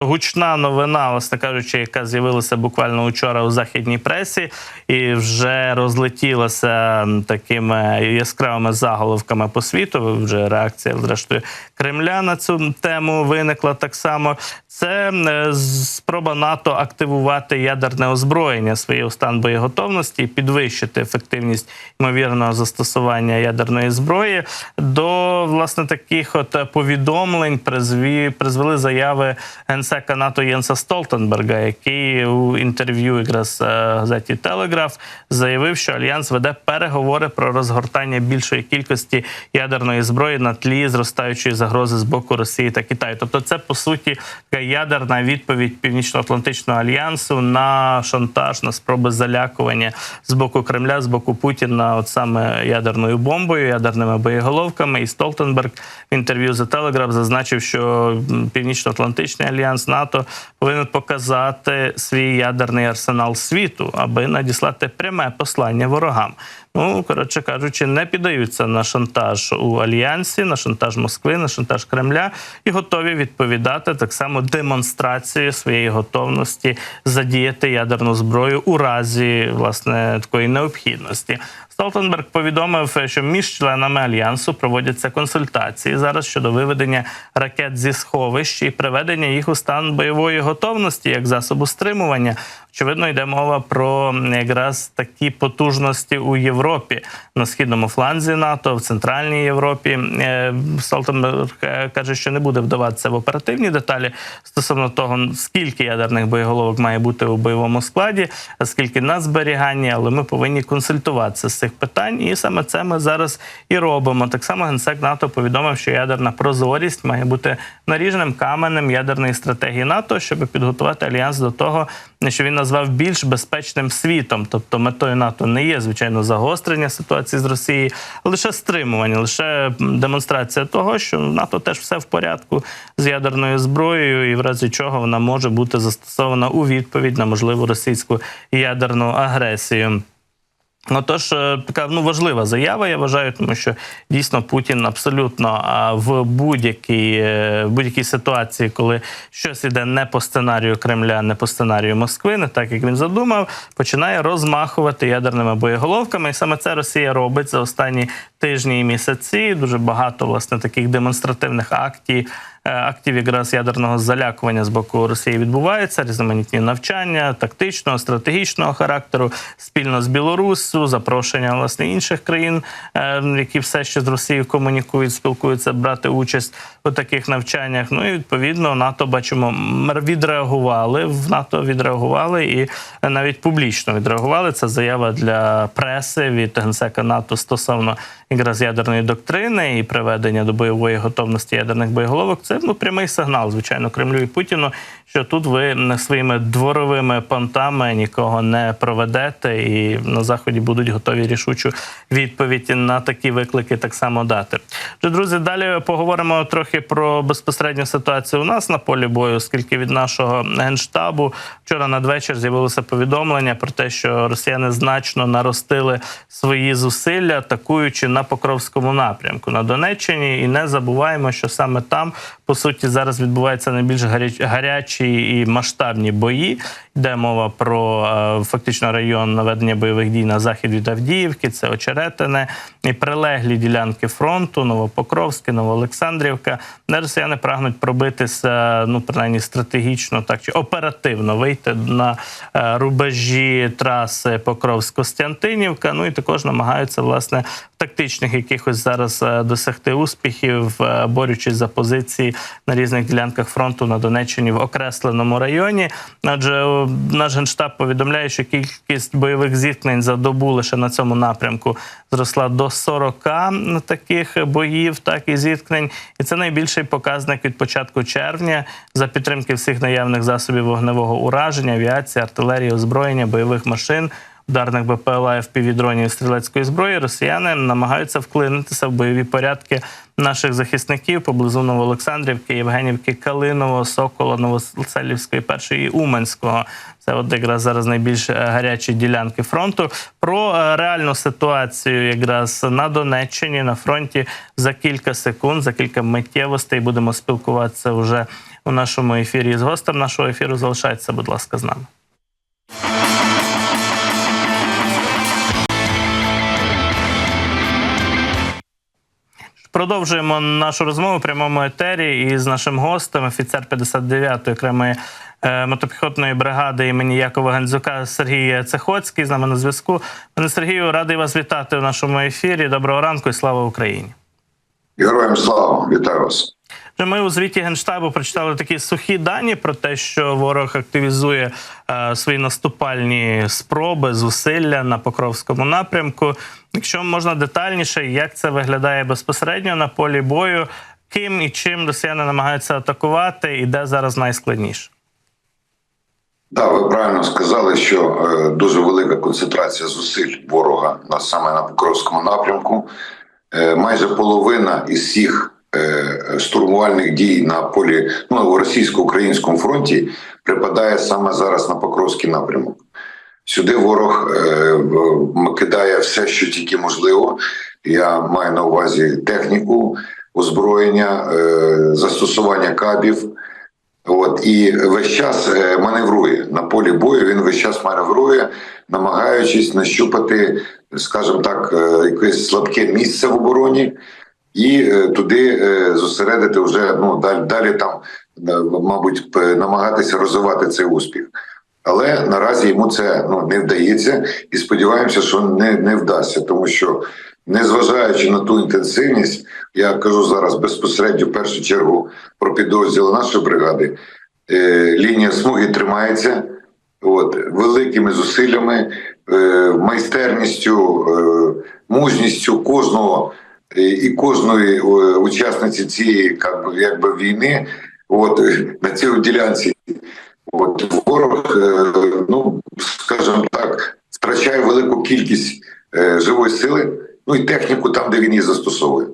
гучна новина, власне кажучи, яка з'явилася буквально вчора у західній пресі і вже розлетілася такими яскравими заголовками по світу. Вже реакція, зрештою, Кремля на цю тему виникла так само. Це спроба НАТО активувати ядерне озброєння своєї стан боєготовності і підвищити ефективність ймовірного застосування ядерної зброї. До, власне, таких повідомлень призвели заяви генсека НАТО Єнса Столтенберга, який у інтерв'ю якраз газеті «Телеграф» заявив, що Альянс веде переговори про розгортання більшої кількості ядерної зброї на тлі зростаючої загрози з боку Росії та Китаю. Тобто це, по суті, така ядерна відповідь Північно-Атлантичного альянсу на шантаж, на спроби залякування з боку Кремля, з боку Путіна, от саме ядерною бомбою, ядерними боєголовками. І Столтенберг в інтерв'ю «The Telegraph» зазначив, що Північно-Атлантичний альянс НАТО повинен показати свій ядерний арсенал світу, аби надіслати пряме послання ворогам. Ну, коротше кажучи, не піддаються на шантаж у Альянсі, на шантаж Москви, на шантаж Кремля і готові відповідати так само демонстрацією своєї готовності задіяти ядерну зброю у разі, власне, такої необхідності. Столтенберг повідомив, що між членами Альянсу проводяться консультації зараз щодо виведення ракет зі сховищ і приведення їх у стан бойової готовності як засобу стримування. Очевидно, йде мова про якраз такі потужності у Європі, на східному фланзі НАТО, в Центральній Європі. Столтенберг каже, що не буде вдаватися в оперативні деталі стосовно того, скільки ядерних боєголовок має бути у бойовому складі, а скільки на зберіганні, але ми повинні консультуватися з цих питань, і саме це ми зараз і робимо. Так само генсек НАТО повідомив, що ядерна прозорість має бути наріжним каменем ядерної стратегії НАТО, щоб підготувати Альянс до того, що він назвав більш безпечним світом. Тобто метою НАТО не є, звичайно, загострення ситуації з Росією, а лише стримування, лише демонстрація того, що в НАТО теж все в порядку з ядерною зброєю і в разі чого вона може бути застосована у відповідь на можливу російську ядерну агресію. Отож, така важлива заява, я вважаю, тому що дійсно Путін абсолютно в будь-якій ситуації, коли щось іде не по сценарію Кремля, не по сценарію Москви, не так, як він задумав, починає розмахувати ядерними боєголовками. І саме це Росія робить за останні тижні і місяці. Дуже багато, власне, таких демонстративних актів якраз ядерного залякування з боку Росії відбувається, різноманітні навчання, тактичного, стратегічного характеру, спільно з Білоруссю, запрошення, власне, інших країн, які все ще з Росією комунікують, спілкуються, брати участь у таких навчаннях. Ну і, відповідно, НАТО, бачимо, відреагували і навіть публічно відреагували. Це заява для преси від генсека НАТО стосовно якраз ядерної доктрини і приведення до бойової готовності ядерних боєголовок. Це прямий сигнал, звичайно, Кремлю і Путіну, що тут ви своїми дворовими понтами нікого не проведете і на Заході будуть готові рішучу відповідь на такі виклики так само дати. Отже, друзі, далі поговоримо трохи про безпосередню ситуацію у нас на полі бою, оскільки від нашого Генштабу вчора надвечір з'явилося повідомлення про те, що росіяни значно наростили свої зусилля, атакуючи на Покровському напрямку на Донеччині. І не забуваємо, що саме там, по суті, зараз відбуваються найбільш гарячі і масштабні бої. Йде мова про фактично район наведення бойових дій на захід від Авдіївки, це Очеретине, і прилеглі ділянки фронту, Новопокровське, Новоолександрівка, де росіяни прагнуть пробитися, принаймні стратегічно, так чи оперативно вийти на рубежі траси Покровськ-Костянтинівка, і також намагаються, власне, тактичних якихось зараз досягти успіхів, борючись за позиції на різних ділянках фронту на Донеччині в окресленому районі. Адже наш Генштаб повідомляє, що кількість бойових зіткнень за добу лише на цьому напрямку зросла до 40 таких боїв, так і зіткнень. І це найбільший показник від початку червня за підтримки всіх наявних засобів вогневого ураження, авіації, артилерії, озброєння, бойових машин, ударних БПЛА, FPV-дронів і стрілецької зброї. Росіяни намагаються вклинитися в бойові порядки наших захисників поблизу Новоолександрівки, Євгенівки, Калинового, Сокола, Новоселівської, Першої і Уманського. Це от якраз зараз найбільш гарячі ділянки фронту. Про реальну ситуацію якраз на Донеччині, на фронті за кілька секунд, за кілька миттєвостей будемо спілкуватися вже у нашому ефірі. З гостем нашого ефіру залишайтеся, будь ласка, з нами. Продовжуємо нашу розмову в прямому етері із нашим гостем, офіцер 59-ї окремої мотопіхотної бригади імені Якова Гандзюка Сергій Цехоцький з нами на зв'язку. Пане Сергію, радий вас вітати в нашому ефірі. Доброго ранку і слава Україні. Героям слава, вітаю вас. Ми у звіті Генштабу прочитали такі сухі дані про те, що ворог активізує свої наступальні спроби, зусилля на Покровському напрямку. Якщо можна детальніше, як це виглядає безпосередньо на полі бою, ким і чим росіяни намагаються атакувати і де зараз найскладніше? Так, ви правильно сказали, що дуже велика концентрація зусиль ворога саме на Покровському напрямку. Майже половина із всіх штурмувальних дій на полі, в російсько-українському фронті припадає саме зараз на Покровський напрямок. Сюди ворог кидає все, що тільки можливо. Я маю на увазі техніку, озброєння, застосування кабів. І весь час маневрує на полі бою, він весь час маневрує, намагаючись нащупати, скажімо так, якесь слабке місце в обороні і туди зосередити вже, далі там, мабуть, намагатися розвивати цей успіх. Але наразі йому це не вдається і сподіваємося, що не вдасться, тому що, незважаючи на ту інтенсивність, я кажу зараз безпосередньо в першу чергу про підрозділи нашої бригади, лінія смуги тримається великими зусиллями, майстерністю, мужністю кожного і кожної учасниці цієї війни на цій ділянці. Ворог, скажімо так, втрачає велику кількість живої сили, і техніку там, де він її застосовує.